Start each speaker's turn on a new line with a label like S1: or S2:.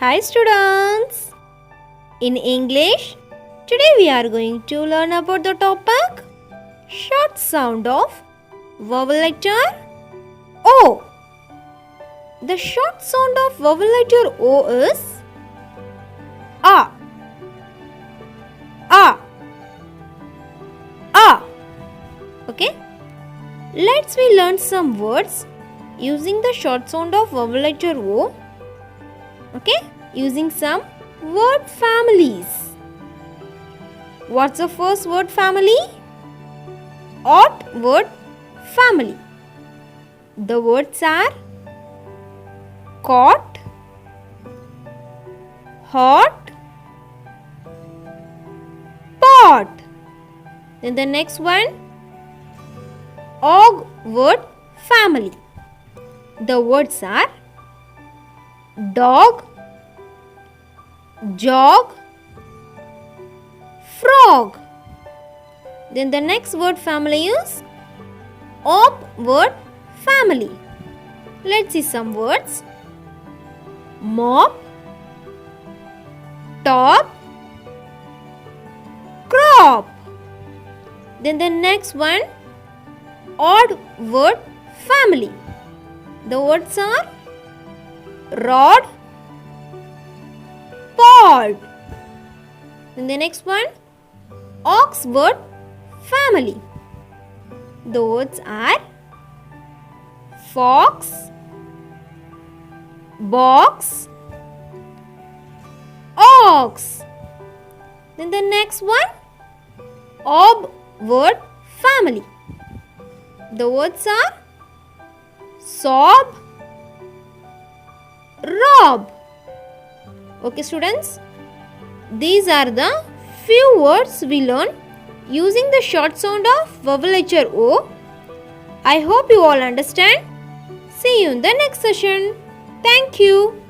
S1: Hi students! In English, today we are going to learn about the topic short sound of vowel letter O. The short sound of vowel letter O is A. A. A. Okay? Let's we learn some words using the short sound of vowel letter O. Okay? Using some word families. What's the first word family? Odd word family. The words are caught, hot, pot. Then the next one, og word family. The words are dog, jog, frog. Then the next word family is op word family. Let's see some words. Mop, top, crop. Then the next one, odd word family. The words are rod, pod. And the next one, ox word family. The words are fox, box, ox. Then the next one, ob word family. The words are sob, rob. Okay students, these are the few words we learned using the short sound of vowel letter O. I hope you all understand. See you in the next session. Thank you.